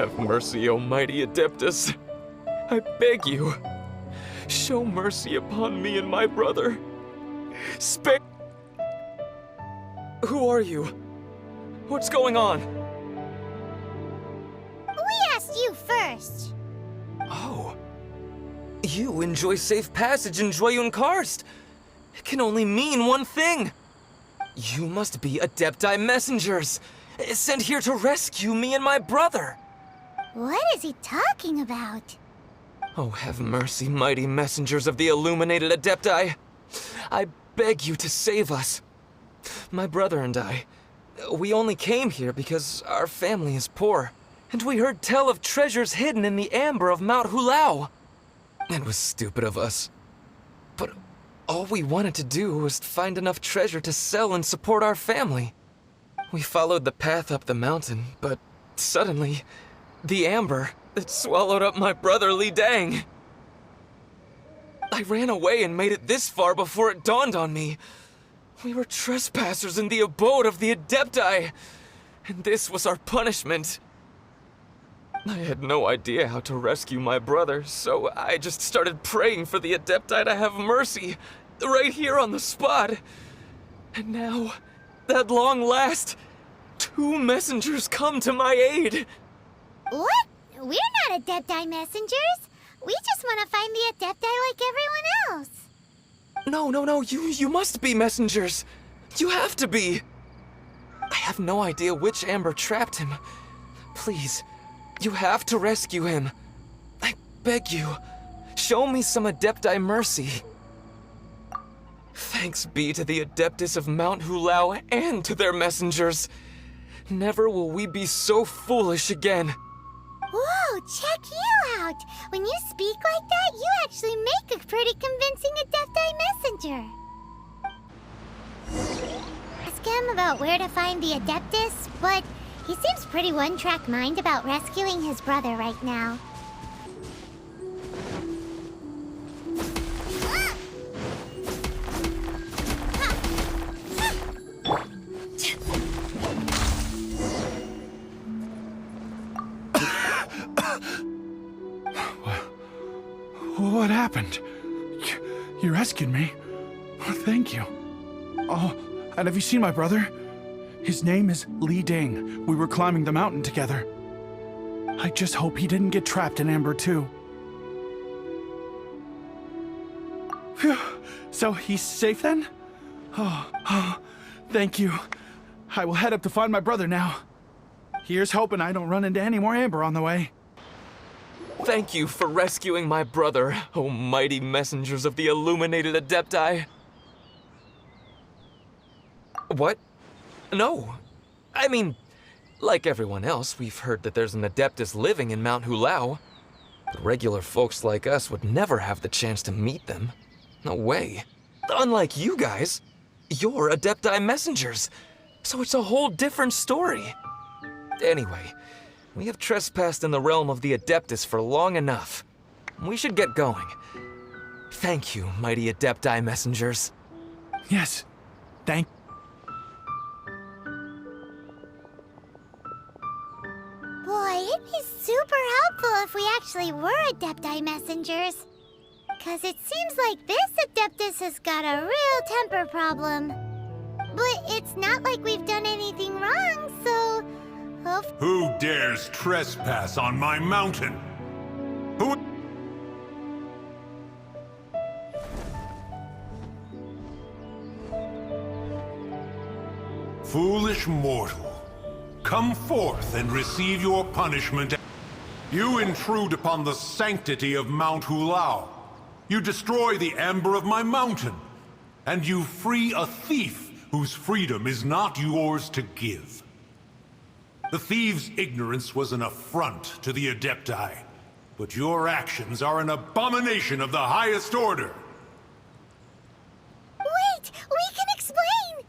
Have mercy, O mighty Adeptus. I beg you, show mercy upon me and my brother. Spare... Who are you? What's going on? We asked you first. Oh. You enjoy safe passage in Joyun Karst. It can only mean one thing. You must be Adepti messengers, sent here to rescue me and my brother. What is he talking about? Oh, have mercy, mighty messengers of the illuminated Adepti. I beg you to save us. My brother and I, we only came here because our family is poor, and we heard tell of treasures hidden in the amber of Mount Hulao. It was stupid of us. But all we wanted to do was find enough treasure to sell and support our family. We followed the path up the mountain, but suddenly, the amber, it swallowed up my brother Li Dang. I ran away and made it this far before it dawned on me. We were trespassers in the abode of the Adepti, and this was our punishment. I had no idea how to rescue my brother, so I just started praying for the Adepti to have mercy, right here on the spot. And now, at long last, 2 messengers come to my aid. What? We're not Adepti messengers. We just want to find the Adepti like everyone else. No, you must be messengers. You have to be. I have no idea which amber trapped him. Please, you have to rescue him. I beg you, show me some Adepti mercy. Thanks be to the Adeptus of Mount Hulao and to their messengers. Never will we be so foolish again. Whoa, check you out! When you speak like that, you actually make a pretty convincing Adepti messenger. Ask him about where to find the Adeptus, but he seems pretty one-track mind about rescuing his brother right now. What happened? You rescued me. Oh, thank you. Oh, and have you seen my brother? His name is Li Ding. We were climbing the mountain together. I just hope he didn't get trapped in Amber too. Phew. So he's safe then? Oh, thank you. I will head up to find my brother now. Here's hoping I don't run into any more Amber on the way. Thank you for rescuing my brother, O mighty messengers of the illuminated Adepti. What? No. I mean, like everyone else, we've heard that there's an Adeptus living in Mount Hulao. But regular folks like us would never have the chance to meet them. No way. Unlike you guys, you're Adepti messengers, so it's a whole different story. Anyway, we have trespassed in the realm of the Adeptus for long enough. We should get going. Thank you, mighty Adepti messengers. Yes, thank. Boy, it'd be super helpful if we actually were Adepti messengers. Cause it seems like this Adeptus has got a real temper problem. But it's not like we've done anything wrong, so... Who dares trespass on my mountain? Who... Foolish mortal, come forth and receive your punishment. You intrude upon the sanctity of Mount Hulao. You destroy the amber of my mountain. And you free a thief whose freedom is not yours to give. The thief's ignorance was an affront to the Adepti, but your actions are an abomination of the highest order. Wait, we can explain!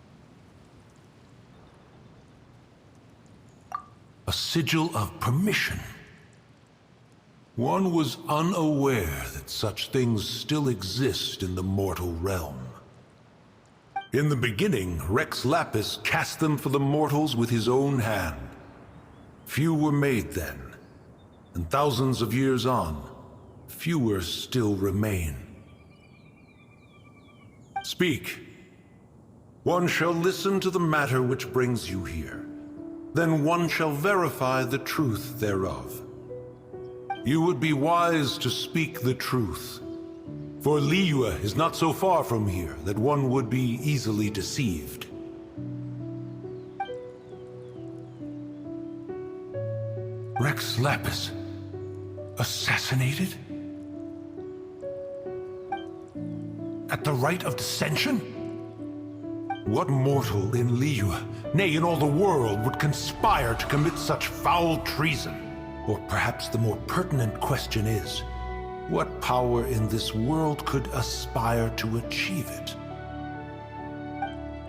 A sigil of permission. One was unaware that such things still exist in the mortal realm. In the beginning, Rex Lapis cast them for the mortals with his own hand. Few were made then, and thousands of years on, fewer still remain. Speak. One shall listen to the matter which brings you here. Then one shall verify the truth thereof. You would be wise to speak the truth. For Liyue is not so far from here that one would be easily deceived. Rex Lapis assassinated? At the Rite of Decension? What mortal in Liyue, nay, in all the world, would conspire to commit such foul treason? Or perhaps the more pertinent question is, what power in this world could aspire to achieve it?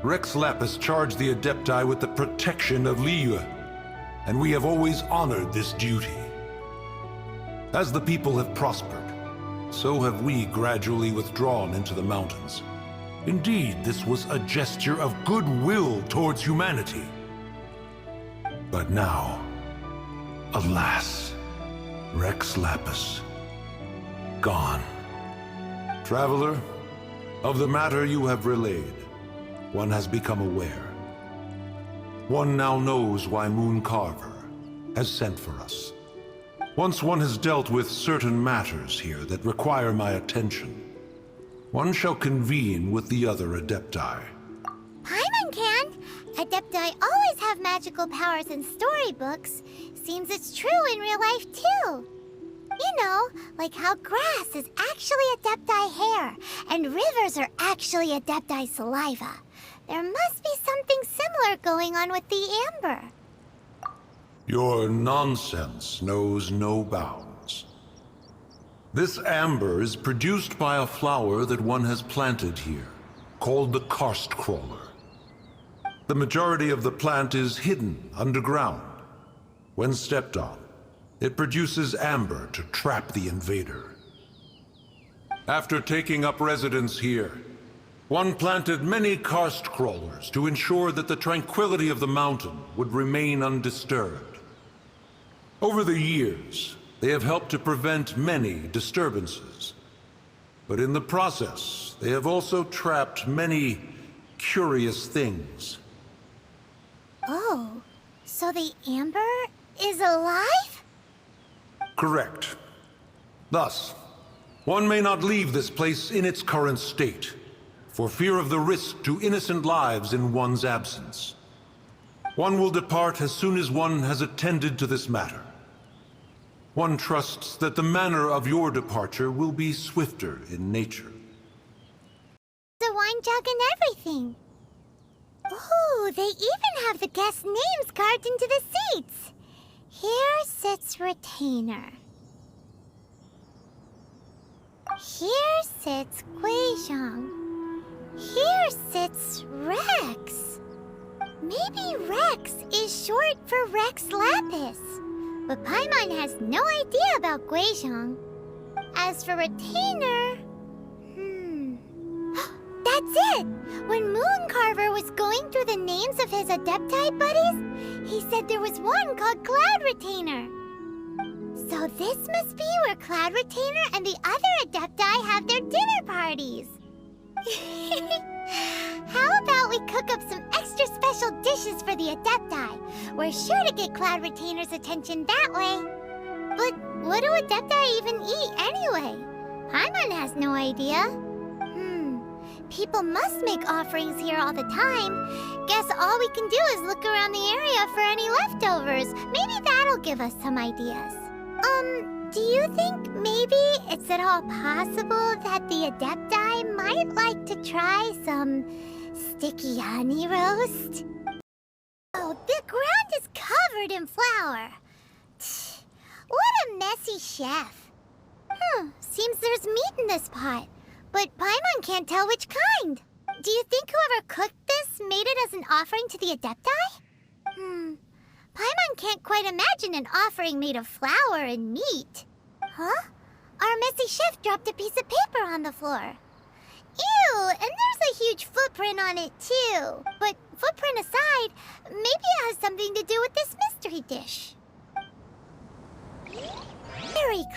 Rex Lapis charged the Adepti with the protection of Liyue, and we have always honored this duty. As the people have prospered, so have we gradually withdrawn into the mountains. Indeed, this was a gesture of goodwill towards humanity. But now, alas, Rex Lapis, gone. Traveler, of the matter you have relayed, one has become aware. One now knows why Moon Carver has sent for us. Once one has dealt with certain matters here that require my attention, one shall convene with the other Adepti. Paimon can! Adepti always have magical powers in storybooks. Seems it's true in real life, too. You know, like how grass is actually Adepti hair, and rivers are actually Adepti saliva. There must be something similar going on with the amber. Your nonsense knows no bounds. This amber is produced by a flower that one has planted here, called the karst crawler. The majority of the plant is hidden underground. When stepped on, it produces amber to trap the invader. After taking up residence here, one planted many karst crawlers to ensure that the tranquility of the mountain would remain undisturbed. Over the years, they have helped to prevent many disturbances. But in the process, they have also trapped many curious things. Oh, so the amber is alive? Correct. Thus, one may not leave this place in its current state, for fear of the risk to innocent lives in one's absence. One will depart as soon as one has attended to this matter. One trusts that the manner of your departure will be swifter in nature. The wine jug and everything. Ooh, they even have the guest names carved into the seats. Here sits Retainer. Here sits Guizhong. Here sits Rex. Maybe Rex is short for Rex Lapis. But Paimon has no idea about Guizhong. As for Retainer... That's it! When Moon Carver was going through the names of his Adepti buddies, he said there was one called Cloud Retainer. So this must be where Cloud Retainer and the other Adepti have their dinner parties. How about we cook up some extra special dishes for the Adepti? We're sure to get Cloud Retainer's attention that way. But what do Adepti even eat anyway? Paimon has no idea. People must make offerings here all the time. Guess all we can do is look around the area for any leftovers. Maybe that'll give us some ideas. Do you think maybe it's at all possible that the Adepti might like to try some sticky honey roast? Oh, the ground is covered in flour. What a messy chef. Seems there's meat in this pot, but Paimon can't tell which kind. Do you think whoever cooked this made it as an offering to the Adepti? Paimon can't quite imagine an offering made of flour and meat. Huh? Our messy chef dropped a piece of paper on the floor. Ew, and there's a huge footprint on it too. But footprint aside, maybe it has something to do with this mystery dish.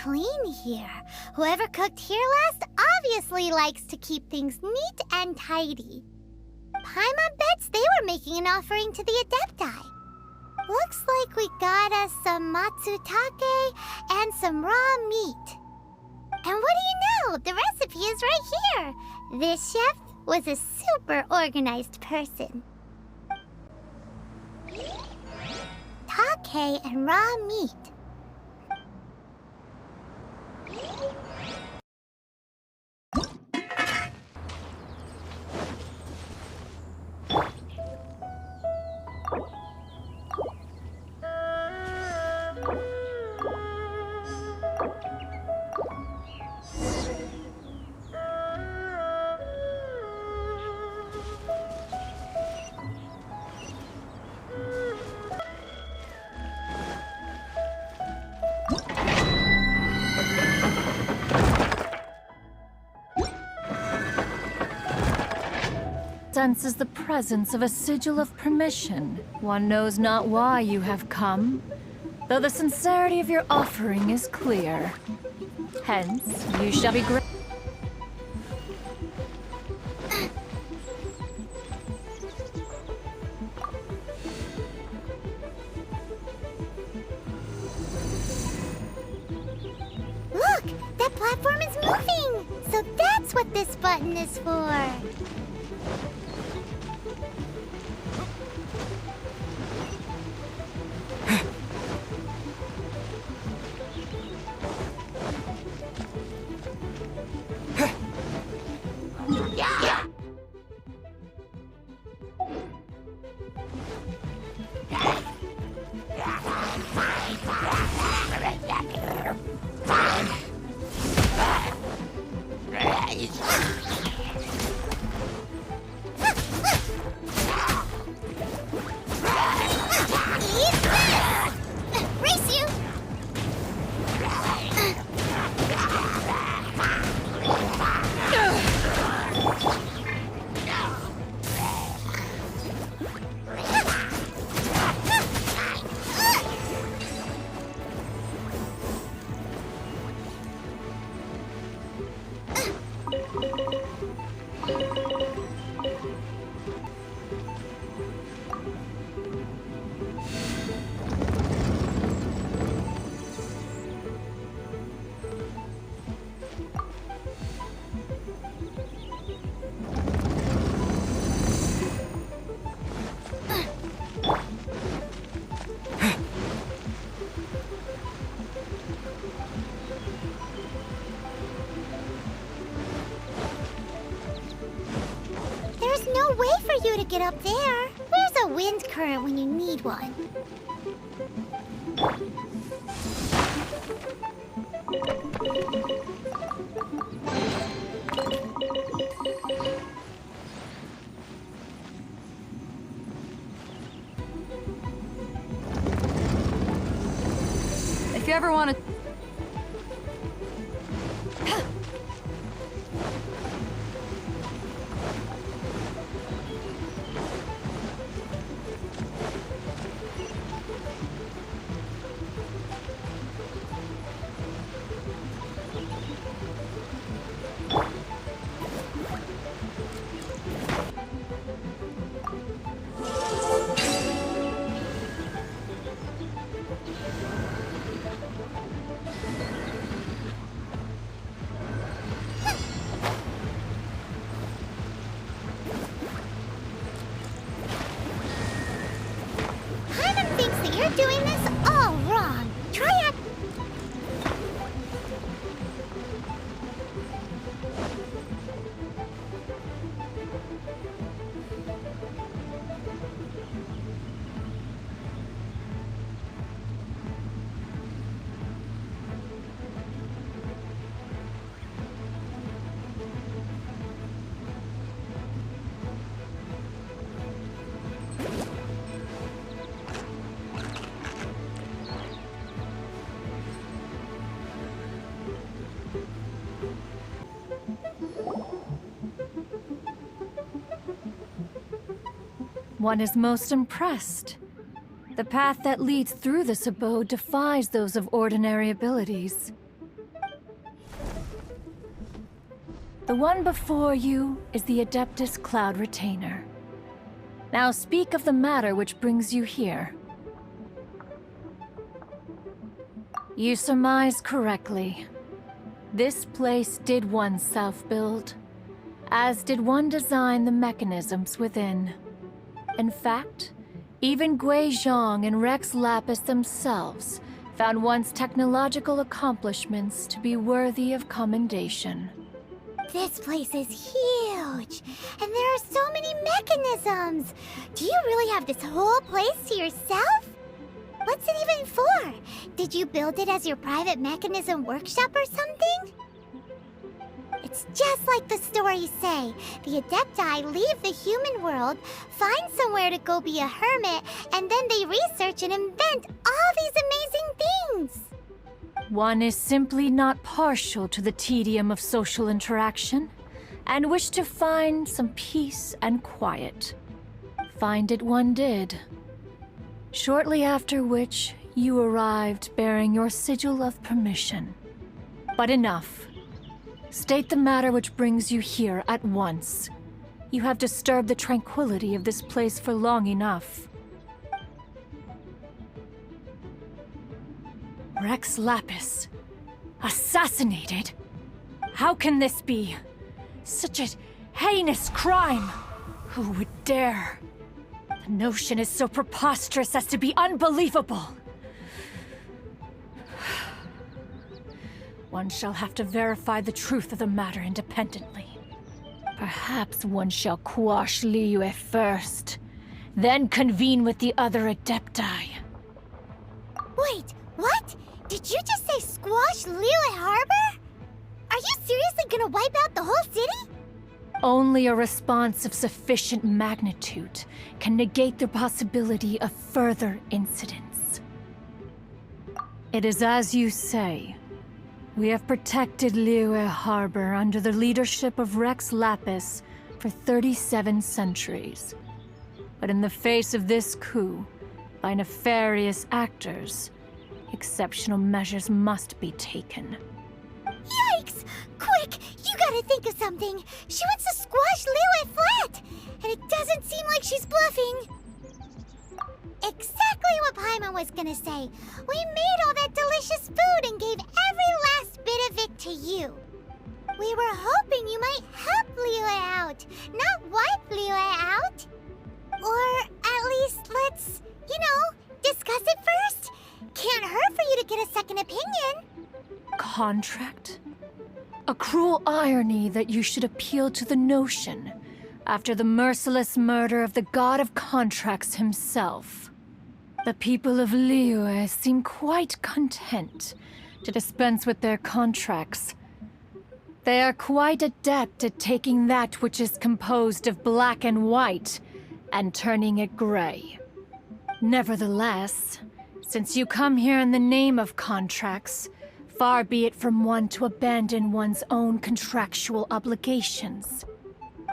clean here. Whoever cooked here last obviously likes to keep things neat and tidy. Paimon bets they were making an offering to the Adepti. Looks like we got us some matsutake and some raw meat. And what do you know? The recipe is right here. This chef was a super organized person. Take and raw meat. Senses the presence of a sigil of permission. One knows not why you have come, though the sincerity of your offering is clear. Hence, you shall be grateful. Look! That platform is moving! So that's what this button is for! Race you! There's no way for you to get up there. Where's a wind current when you need one? If you ever want to... Paimon thinks that you're doing this all wrong. Try it. One is most impressed. The path that leads through this abode defies those of ordinary abilities. The one before you is the Adeptus Cloud Retainer. Now speak of the matter which brings you here. You surmise correctly. This place did once self-build, as did one design the mechanisms within. In fact, even Gui Zhang and Rex Lapis themselves found once technological accomplishments to be worthy of commendation. This place is huge, and there are so many mechanisms. Do you really have this whole place to yourself? What's it even for? Did you build it as your private mechanism workshop or something? It's just like the stories say. The Adepti leave the human world, find somewhere to go be a hermit, and then they research and invent all these amazing things. One is simply not partial to the tedium of social interaction, and wished to find some peace and quiet. Find it one did. Shortly after which, you arrived bearing your sigil of permission. But enough. State the matter which brings you here at once. You have disturbed the tranquility of this place for long enough. Rex Lapis. Assassinated? How can this be? Such a heinous crime! Who would dare? The notion is so preposterous as to be unbelievable. One shall have to verify the truth of the matter independently. Perhaps one shall quash Liyue first, then convene with the other Adepti. Wait, what? Did you just say squash Liyue Harbor? Are you seriously gonna wipe out the whole city? Only a response of sufficient magnitude can negate the possibility of further incidents. It is as you say. We have protected Liyue Harbor under the leadership of Rex Lapis for 37 centuries. But in the face of this coup, by nefarious actors, exceptional measures must be taken. Yikes! Quick, you gotta think of something. She wants to squash Liyue flat, and it doesn't seem like she's bluffing. Exactly what Paimon was gonna say. We made all that delicious food and gave every last bit of it to you. We were hoping you might help Liyue out, not wipe Liyue out. Or at least let's, discuss it first. Can't hurt for you to get a second opinion. Contract? A cruel irony that you should appeal to the notion after the merciless murder of the god of contracts himself. The people of Liyue seem quite content to dispense with their contracts. They are quite adept at taking that which is composed of black and white and turning it gray. Nevertheless, since you come here in the name of contracts, far be it from one to abandon one's own contractual obligations.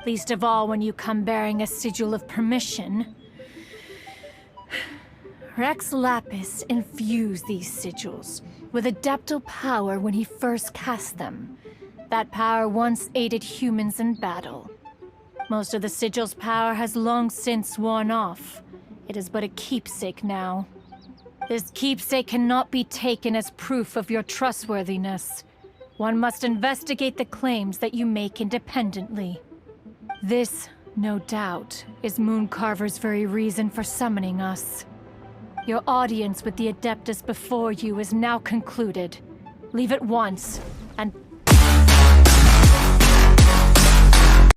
Least of all when you come bearing a sigil of permission. Rex Lapis infused these sigils with adeptal power when he first cast them. That power once aided humans in battle. Most of the sigil's power has long since worn off. It is but a keepsake now. This keepsake cannot be taken as proof of your trustworthiness. One must investigate the claims that you make independently. This, no doubt, is Mooncarver's very reason for summoning us. Your audience with the Adeptus before you is now concluded. Leave at once, and